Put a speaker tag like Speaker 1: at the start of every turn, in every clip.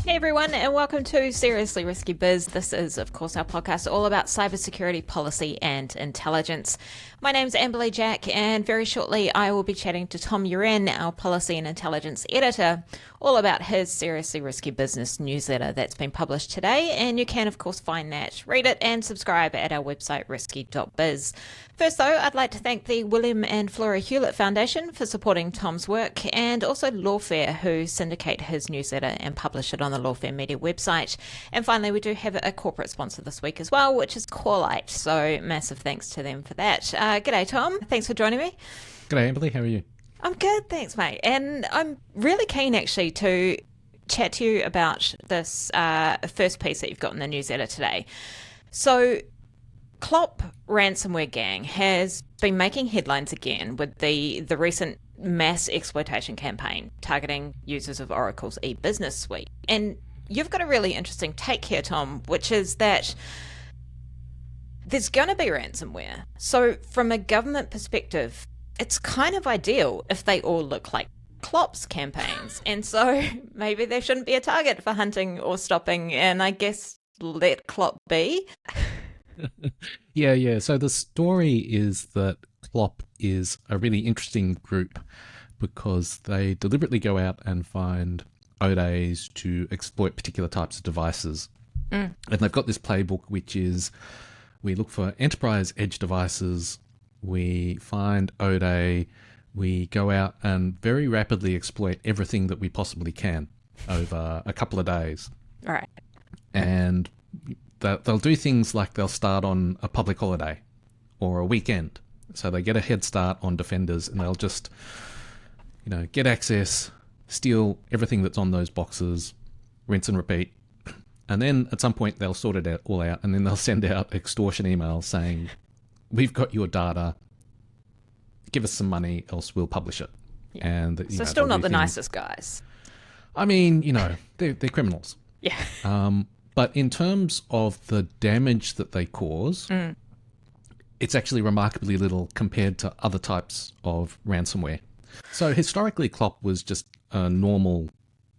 Speaker 1: Hey everyone, and welcome to Srsly Risky Biz. This is, of course, our podcast all about cybersecurity policy and intelligence. My name's Amberleigh Jack, and very shortly I will be chatting to Tom Uren, our policy and intelligence editor, all about his Srsly Risky Business newsletter that's been published today. And you can, of course, find that, read it, and subscribe at our website, risky.biz. First, though, I'd like to thank the William and Flora Hewlett Foundation for supporting Tom's work, and also Lawfare, who syndicate his newsletter and publish it on the Lawfare Media website. And finally, we do have a corporate sponsor this week as well, which is Clop. So massive thanks to them for that. G'day, Tom. Thanks for joining me.
Speaker 2: G'day, Amberleigh. How are you?
Speaker 1: I'm good, thanks, mate. And I'm really keen, actually, to chat to you about this first piece that you've got in the newsletter today. So Clop ransomware gang has been making headlines again with the recent mass exploitation campaign targeting users of Oracle's e-business suite. And you've got a really interesting take here, Tom, which is that there's going to be ransomware. So from a government perspective, it's kind of ideal if they all look like Clop's campaigns. And so maybe they shouldn't be a target for hunting or stopping, and I guess let Clop be.
Speaker 2: Yeah. So the story is that Clop is a really interesting group because they deliberately go out and find ODAs to exploit particular types of devices. And they've got this playbook, which is we look for enterprise edge devices, we find ODA, we go out and very rapidly exploit everything that we possibly can over a couple of days.
Speaker 1: All right.
Speaker 2: And they'll do things like they'll start on a public holiday or a weekend. So they get a head start on defenders and they'll just, get access, steal everything that's on those boxes, rinse and repeat. And then at some point they'll sort it all out, and then they'll send out extortion emails saying, we've got your data, give us some money, else we'll publish it.
Speaker 1: Yeah.
Speaker 2: And
Speaker 1: so still not the nicest guys.
Speaker 2: I mean, they're criminals.
Speaker 1: Yeah.
Speaker 2: But in terms of the damage that they cause, it's actually remarkably little compared to other types of ransomware. So historically, Clop was just a normal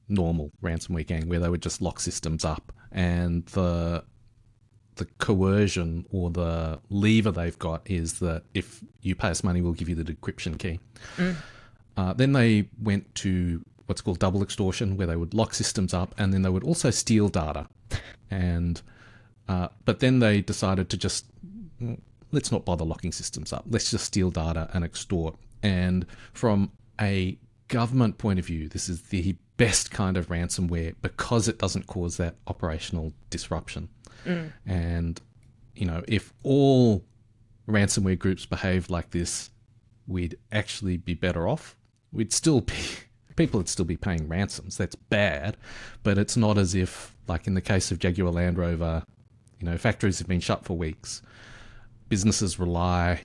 Speaker 2: ransomware gang where they would just lock systems up, and the coercion or the lever they've got is that if you pay us money, we'll give you the decryption key. Then they went to what's called double extortion, where they would lock systems up and then they would also steal data. And but then they decided to just, let's not bother locking systems up. Let's just steal data and extort. And from a government point of view, this is the best kind of ransomware because it doesn't cause that operational disruption. And, if all ransomware groups behaved like this, we'd actually be better off. People would still be paying ransoms. That's bad, but it's not as if, like in the case of Jaguar Land Rover, factories have been shut for weeks. Businesses relying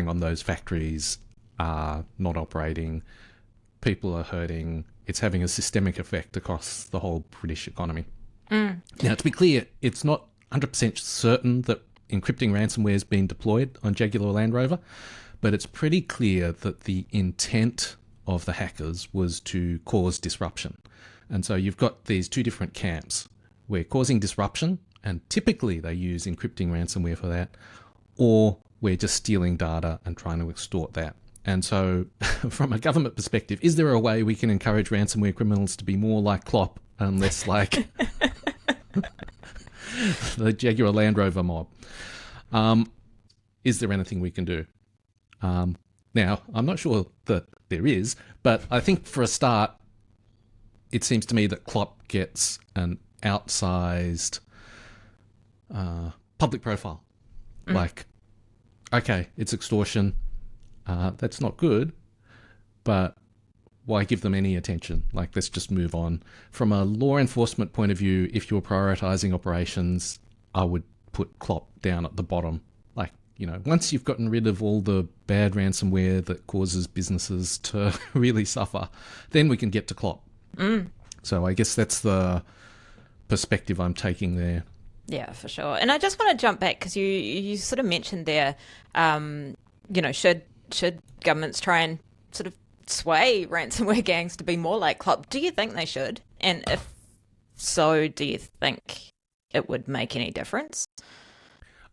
Speaker 2: on those factories are not operating. People are hurting. It's having a systemic effect across the whole British economy. Now, to be clear, it's not 100% certain that encrypting ransomware has been deployed on Jaguar Land Rover, but it's pretty clear that the intent of the hackers was to cause disruption. And so you've got these two different camps. We're causing disruption, and typically they use encrypting ransomware for that, or we're just stealing data and trying to extort that. And so from a government perspective, is there a way we can encourage ransomware criminals to be more like Clop and less like the Jaguar Land Rover mob? Is there anything we can do? Now, I'm not sure that there is, but I think for a start, it seems to me that Clop gets an outsized public profile. Like, okay, it's extortion. That's not good, but why give them any attention? Like, let's just move on. From a law enforcement point of view, if you're prioritizing operations, I would put Clop down at the bottom. Like, once you've gotten rid of all the bad ransomware that causes businesses to really suffer, then we can get to Clop. So I guess that's the perspective I'm taking there.
Speaker 1: Yeah, for sure. And I just want to jump back because you sort of mentioned there, should governments try and sort of sway ransomware gangs to be more like Clop? Do you think they should? And if so, do you think it would make any difference?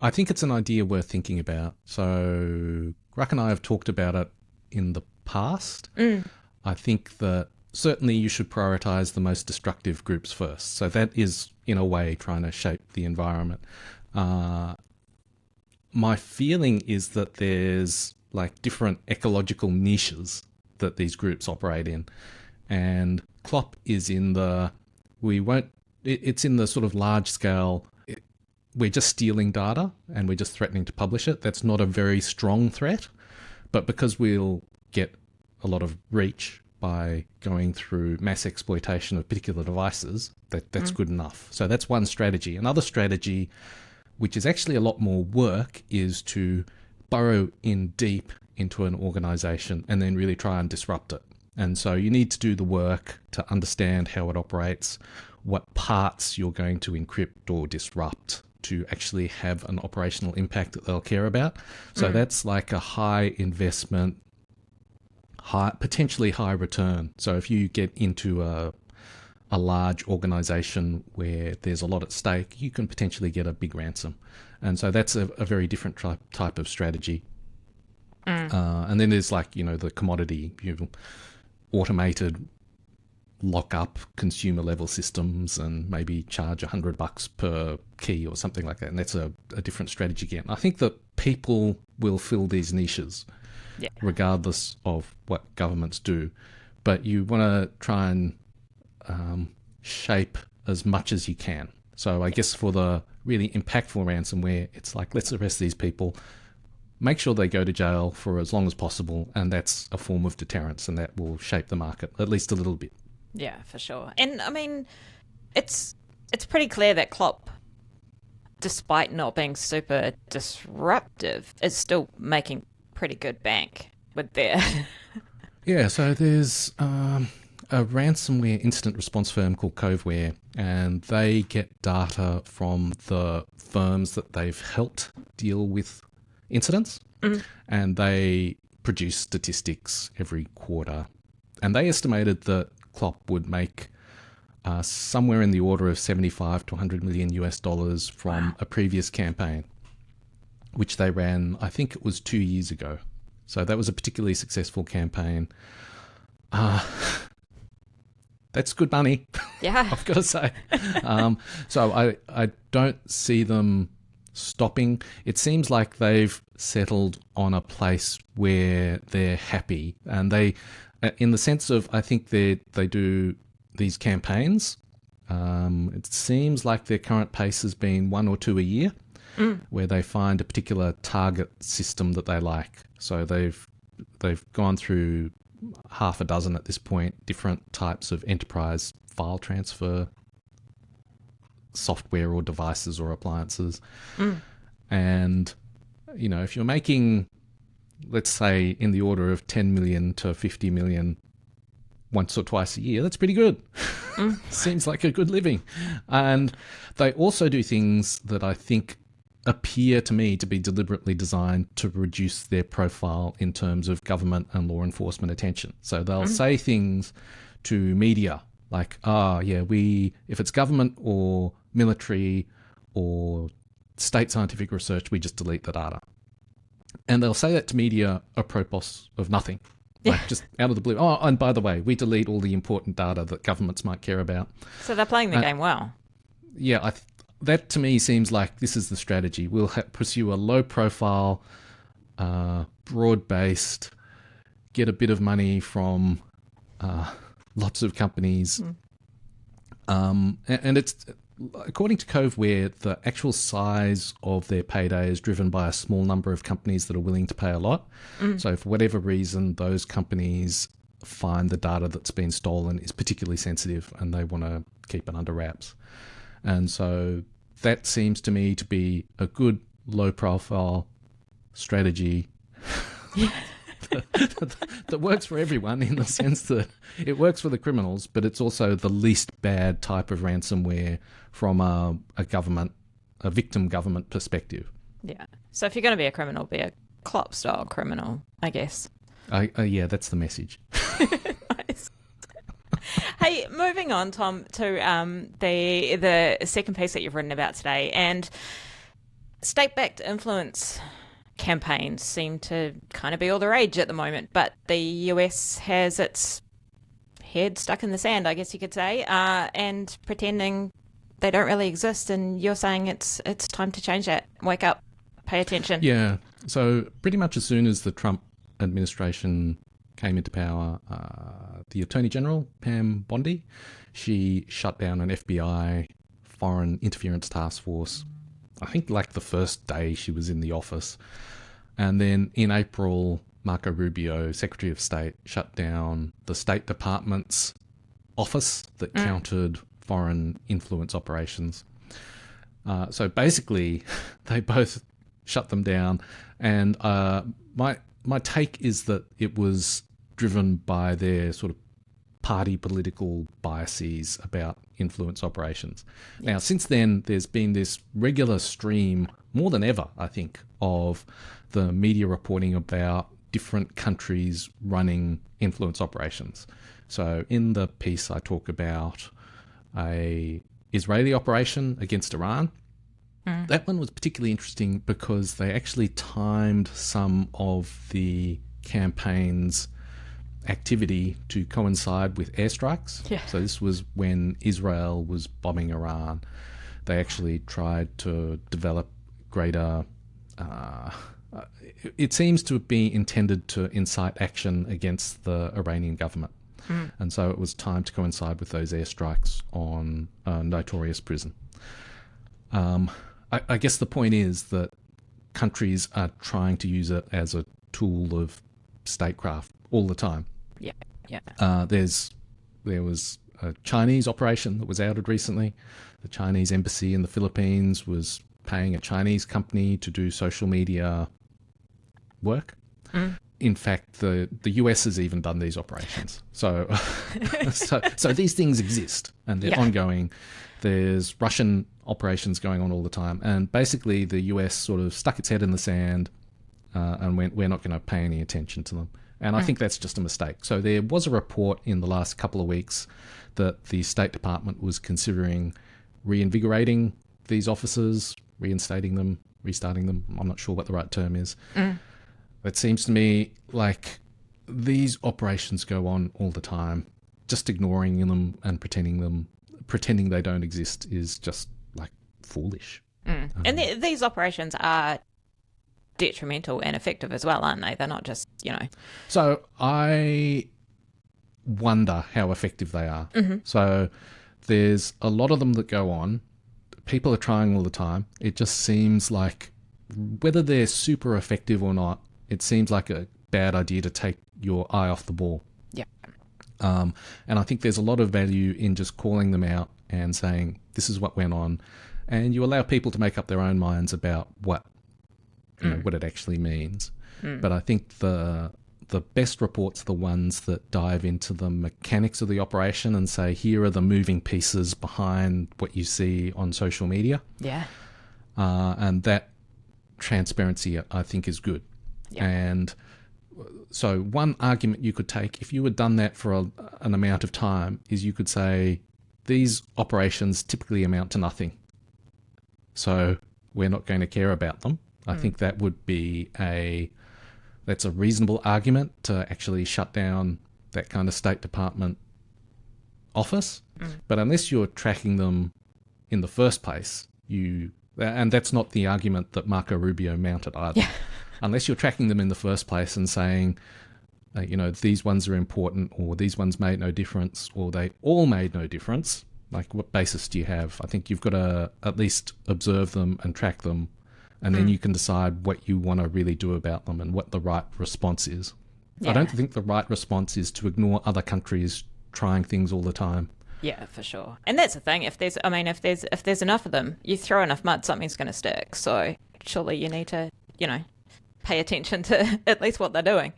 Speaker 2: I think it's an idea worth thinking about. So Ruck and I have talked about it in the past. I think that certainly you should prioritize the most destructive groups first. So that is, in a way, trying to shape the environment. My feeling is that there's like different ecological niches that these groups operate in. And Clop is in the, it's in the sort of large scale, we're just stealing data and we're just threatening to publish it. That's not a very strong threat. But because we'll get a lot of reach by going through mass exploitation of particular devices, that's good enough. So that's one strategy. Another strategy, which is actually a lot more work, is to burrow in deep into an organization and then really try and disrupt it. And so you need to do the work to understand how it operates, what parts you're going to encrypt or disrupt to actually have an operational impact that they'll care about. So that's like a high investment, potentially high return. So if you get into a large organization where there's a lot at stake, you can potentially get a big ransom. And so that's a very different type of strategy. And then there's like, the commodity, automated lock up consumer level systems and maybe charge $100 per key or something like that. And that's a different strategy again. I think that people will fill these niches regardless of what governments do. But you want to try and shape as much as you can. So I guess for the really impactful ransomware, it's like, let's arrest these people, make sure they go to jail for as long as possible, and that's a form of deterrence, and that will shape the market at least a little bit.
Speaker 1: Yeah, for sure. And I mean, it's pretty clear that Clop, despite not being super disruptive, is still making pretty good bank with their...
Speaker 2: Yeah, so there's a ransomware incident response firm called Coveware, and they get data from the firms that they've helped deal with incidents, and they produce statistics every quarter. And they estimated that Clop would make somewhere in the order of 75 to 100 million US dollars from a previous campaign, which they ran, I think it was 2 years ago. So that was a particularly successful campaign. That's good money.
Speaker 1: Yeah.
Speaker 2: I've got to say. So I don't see them stopping. It seems like they've settled on a place where they're happy, and they, in the sense of, I think they do these campaigns. It seems like their current pace has been 1 or 2 a year, where they find a particular target system that they like. So they've gone through half a dozen at this point, different types of enterprise file transfer software or devices or appliances. And, if you're making, let's say, in the order of 10 million to 50 million once or twice a year, that's pretty good. Seems like a good living. And they also do things that I think appear to me to be deliberately designed to reduce their profile in terms of government and law enforcement attention. So they'll say things to media like, if it's government or military or state scientific research, we just delete the data. And they'll say that to media apropos of nothing. Like just out of the blue. Oh, and by the way, we delete all the important data that governments might care about.
Speaker 1: So they're playing the game well.
Speaker 2: Yeah, that to me seems like this is the strategy. We'll pursue a low profile, broad-based, get a bit of money from lots of companies. And it's, according to Coveware, the actual size of their payday is driven by a small number of companies that are willing to pay a lot. So for whatever reason, those companies find the data that's been stolen is particularly sensitive and they want to keep it under wraps. And so that seems to me to be a good low-profile strategy that works for everyone, in the sense that it works for the criminals, but it's also the least bad type of ransomware from a victim government perspective.
Speaker 1: Yeah. So if you're going to be a criminal, be a Clop-style criminal, I guess.
Speaker 2: Yeah, that's the message.
Speaker 1: Nice. Hey, moving on, Tom, to the second piece that you've written about today, and state-backed influence campaigns seem to kind of be all the rage at the moment, but the US has its head stuck in the sand, I guess you could say, and pretending they don't really exist. And you're saying it's time to change that. Wake up, pay attention.
Speaker 2: Yeah. So pretty much as soon as the Trump administration came into power, the Attorney General, Pam Bondi, she shut down an FBI foreign interference task force, I think like the first day she was in the office. And then in April, Marco Rubio, Secretary of State, shut down the State Department's office that countered foreign influence operations. So basically, they both shut them down. And my take is that it was driven by their sort of party political biases about influence operations. Now, since then, there's been this regular stream, more than ever, I think, of the media reporting about different countries running influence operations. So in the piece, I talk about a Israeli operation against Iran. That one was particularly interesting because they actually timed some of the campaign's activity to coincide with airstrikes.
Speaker 1: Yeah.
Speaker 2: So this was when Israel was bombing Iran. They actually tried to develop greater... it seems to be intended to incite action against the Iranian government. And so it was timed to coincide with those airstrikes on a notorious prison. I guess the point is that countries are trying to use it as a tool of statecraft all the time.
Speaker 1: Yeah.
Speaker 2: There was a Chinese operation that was outed recently. The Chinese embassy in the Philippines was paying a Chinese company to do social media work. In fact, the US has even done these operations. So these things exist and they're ongoing. There's Russian operations going on all the time. And basically the US sort of stuck its head in the sand and went, we're not going to pay any attention to them. And I think that's just a mistake. So there was a report in the last couple of weeks that the State Department was considering reinvigorating these officers, reinstating them, restarting them. I'm not sure what the right term is. It seems to me like these operations go on all the time. Just ignoring them and pretending they don't exist is just like foolish.
Speaker 1: And these operations are detrimental and effective as well, aren't they? They're not just,
Speaker 2: So I wonder how effective they are. So there's a lot of them that go on. People are trying all the time. It just seems like whether they're super effective or not, it seems like a bad idea to take your eye off the ball.
Speaker 1: Yeah.
Speaker 2: And I think there's a lot of value in just calling them out and saying, this is what went on. And you allow people to make up their own minds about what it actually means. But I think the best reports are the ones that dive into the mechanics of the operation and say, here are the moving pieces behind what you see on social media.
Speaker 1: Yeah.
Speaker 2: And that transparency, I think, is good. Yeah. And so one argument you could take, if you had done that for an amount of time, is you could say, these operations typically amount to nothing. So we're not going to care about them. I think that would be that's a reasonable argument to actually shut down that kind of State Department office. But unless you're tracking them in the first place, and that's not the argument that Marco Rubio mounted either. Yeah. Unless you're tracking them in the first place and saying, these ones are important, or these ones made no difference, or they all made no difference, like what basis do you have? I think you've got to at least observe them and track them, and then you can decide what you want to really do about them and what the right response is. Yeah. I don't think the right response is to ignore other countries trying things all the time.
Speaker 1: Yeah, for sure. And that's the thing. If there's enough of them, you throw enough mud, something's going to stick. So surely you need to, pay attention to at least what they're doing.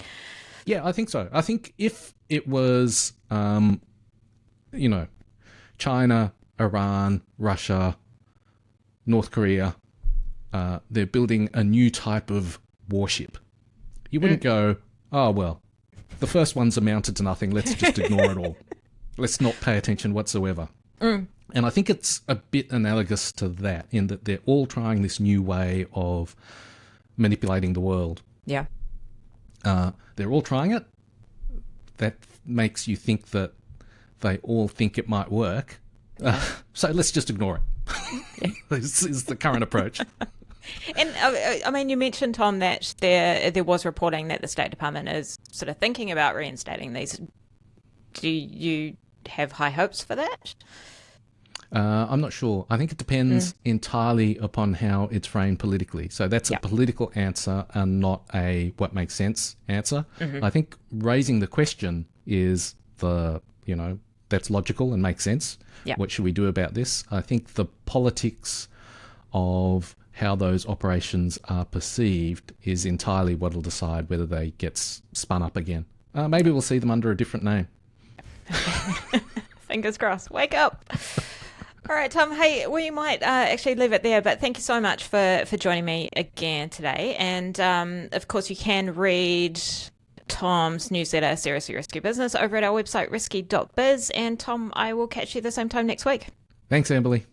Speaker 2: Yeah, I think so. I think if it was, China, Iran, Russia, North Korea, they're building a new type of warship. You wouldn't go, oh, well, the first one's amounted to nothing. Let's just ignore it all. Let's not pay attention whatsoever. And I think it's a bit analogous to that in that they're all trying this new way of manipulating the world.
Speaker 1: Yeah.
Speaker 2: They're all trying it. That makes you think that they all think it might work. So let's just ignore it. This is the current approach.
Speaker 1: And I mean, you mentioned, Tom, that there was reporting that the State Department is sort of thinking about reinstating these. Do you have high hopes for that?
Speaker 2: I'm not sure. I think it depends entirely upon how it's framed politically. So that's a political answer and not a what makes sense answer. I think raising the question is that's logical and makes sense.
Speaker 1: Yep.
Speaker 2: What should we do about this? I think the politics of how those operations are perceived is entirely what will decide whether they get spun up again. Maybe we'll see them under a different name.
Speaker 1: Fingers crossed. Wake up. All right, Tom. Hey, we might actually leave it there, but thank you so much for joining me again today. And of course, you can read Tom's newsletter, Srsly Risky Business, over at our website, risky.biz. And Tom, I will catch you the same time next week.
Speaker 2: Thanks, Amberleigh.